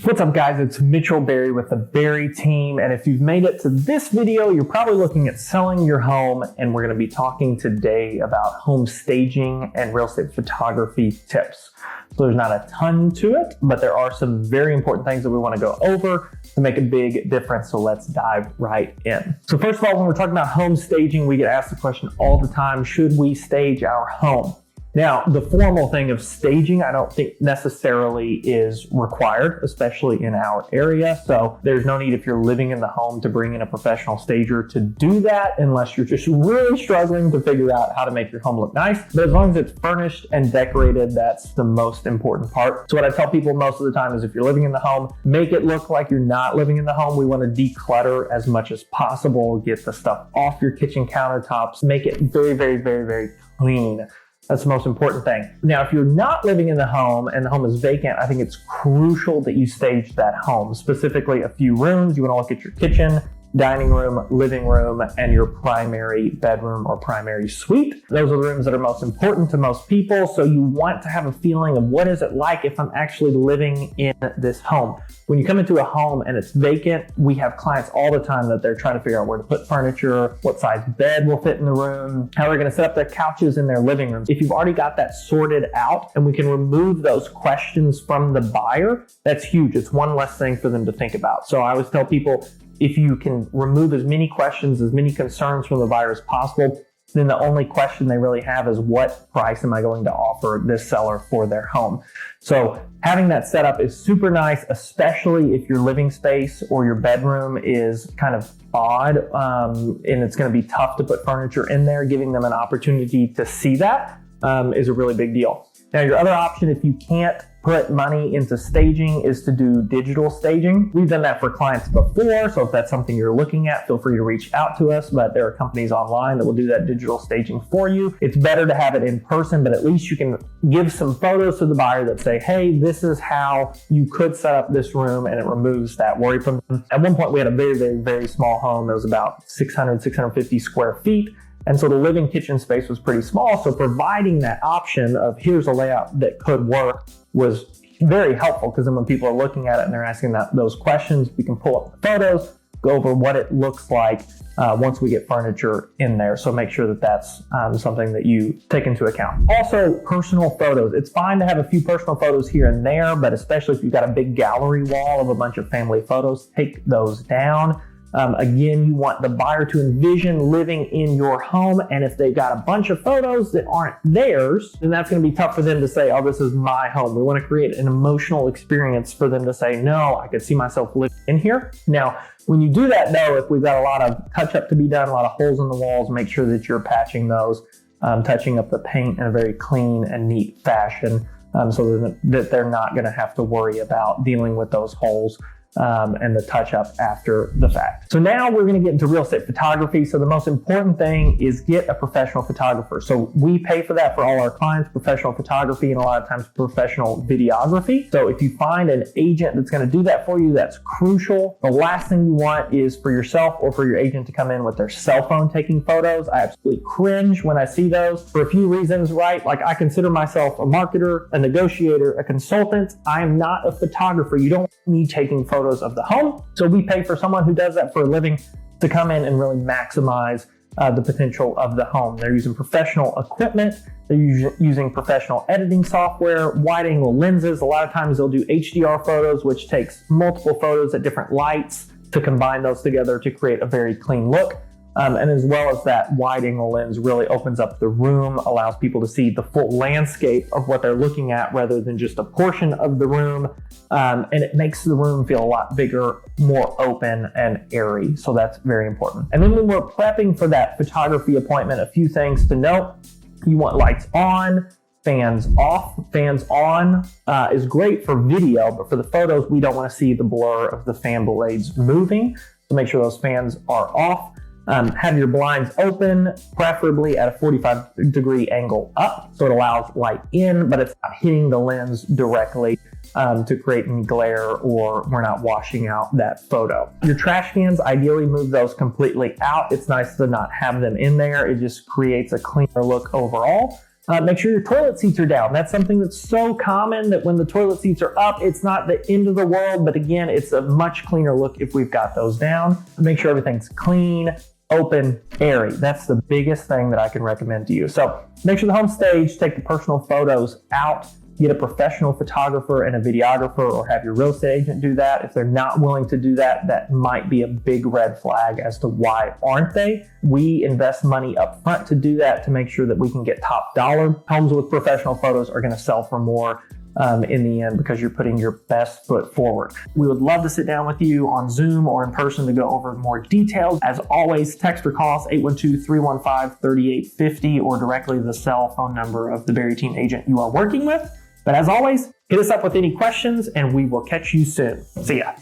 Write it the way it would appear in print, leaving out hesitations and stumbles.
What's up guys, it's Mitchell Berry with the Berry team, and if you've made it to this video, you're probably looking at selling your home, and we're going to be talking today about home staging and real estate photography tips. So there's not a ton to it, but there are some very important things that we want to go over to make a big difference, so let's dive right in. So first of all, when we're talking about home staging, we get asked the question all the time, should we stage our home? Now, the formal thing of staging, I don't think necessarily is required, especially in our area. So there's no need if you're living in the home to bring in a professional stager to do that unless you're just really struggling to figure out how to make your home look nice. But as long as it's furnished and decorated, that's the most important part. So what I tell people most of the time is if you're living in the home, make it look like you're not living in the home. We want to declutter as much as possible, get the stuff off your kitchen countertops, make it very, very, very, very clean. That's the most important thing. Now, if you're not living in the home and the home is vacant, I think it's crucial that you stage that home, specifically a few rooms. You want to look at your kitchen, dining room, living room, and your primary bedroom or primary suite. Those are the rooms that are most important to most people. So you want to have a feeling of what is it like if I'm actually living in this home. When you come into a home and it's vacant, we have clients all the time that they're trying to figure out where to put furniture, what size bed will fit in the room, how they're going to set up their couches in their living rooms. If you've already got that sorted out and we can remove those questions from the buyer, that's huge. It's one less thing for them to think about. So I always tell people, if you can remove as many questions, as many concerns from the buyer as possible, then the only question they really have is what price am I going to offer this seller for their home? So having that set up is super nice, especially if your living space or your bedroom is kind of odd and it's going to be tough to put furniture in there. Giving them an opportunity to see that is a really big deal. Now, your other option, if you can't put money into staging, is to do digital staging. We've done that for clients before, so if that's something you're looking at, feel free to reach out to us, but there are companies online that will do that digital staging for you. It's better to have it in person, but at least you can give some photos to the buyer that say, hey, this is how you could set up this room, and it removes that worry from them. At one point, we had a very, very, very small home. It was about 650 square feet. And so the living kitchen space was pretty small. So providing that option of here's a layout that could work was very helpful, because then when people are looking at it and they're asking those questions, we can pull up the photos, go over what it looks like once we get furniture in there. So make sure that that's something that you take into account. Also, personal photos. It's fine to have a few personal photos here and there, but especially if you've got a big gallery wall of a bunch of family photos, take those down. Again, you want the buyer to envision living in your home, and if they've got a bunch of photos that aren't theirs, then that's going to be tough for them to say, oh, this is my home. We want to create an emotional experience for them to say, no, I could see myself living in here. Now, when you do that though, if we've got a lot of touch-up to be done, a lot of holes in the walls, make sure that you're patching those, touching up the paint in a very clean and neat fashion, so that they're not going to have to worry about dealing with those holes and the touch-up after the fact. So now we're going to get into real estate photography. So the most important thing is get a professional photographer. So we pay for that for all our clients, professional photography, and a lot of times professional videography. So if you find an agent that's going to do that for you, that's crucial. The last thing you want is for yourself or for your agent to come in with their cell phone taking photos. I absolutely cringe when I see those for a few reasons, right? Like, I consider myself a marketer, a negotiator, a consultant. I am not a photographer. You don't want me taking photos of the home. So we pay for someone who does that for a living to come in and really maximize the potential of the home. They're using professional equipment. They're using professional editing software, wide angle lenses. A lot of times they'll do HDR photos, which takes multiple photos at different lights to combine those together to create a very clean look. And as well as that wide angle lens really opens up the room, allows people to see the full landscape of what they're looking at rather than just a portion of the room. And it makes the room feel a lot bigger, more open and airy. So that's very important. And then when we're prepping for that photography appointment, a few things to note. You want lights on, fans off. Fans on is great for video, but for the photos, we don't want to see the blur of the fan blades moving. So make sure those fans are off. Have your blinds open, preferably at a 45-degree angle up, so it allows light in, but it's not hitting the lens directly to create any glare, or we're not washing out that photo. Your trash cans, ideally move those completely out. It's nice to not have them in there. It just creates a cleaner look overall. Make sure your toilet seats are down. That's something that's so common that when the toilet seats are up, it's not the end of the world, but again, it's a much cleaner look if we've got those down. Make sure everything's clean, open, airy. That's the biggest thing that I can recommend to you. So make sure the home stage, take the personal photos out, get a professional photographer and a videographer, or have your real estate agent do that. If they're not willing to do that, that might be a big red flag as to why aren't they. We invest money up front to do that, to make sure that we can get top dollar. Homes with professional photos are going to sell for more in the end, because you're putting your best foot forward. We would love to sit down with you on Zoom or in person to go over more details. As always, text or call us 812-315-3850 or directly the cell phone number of the Barry Team agent you are working with. But as always, hit us up with any questions and we will catch you soon. See ya.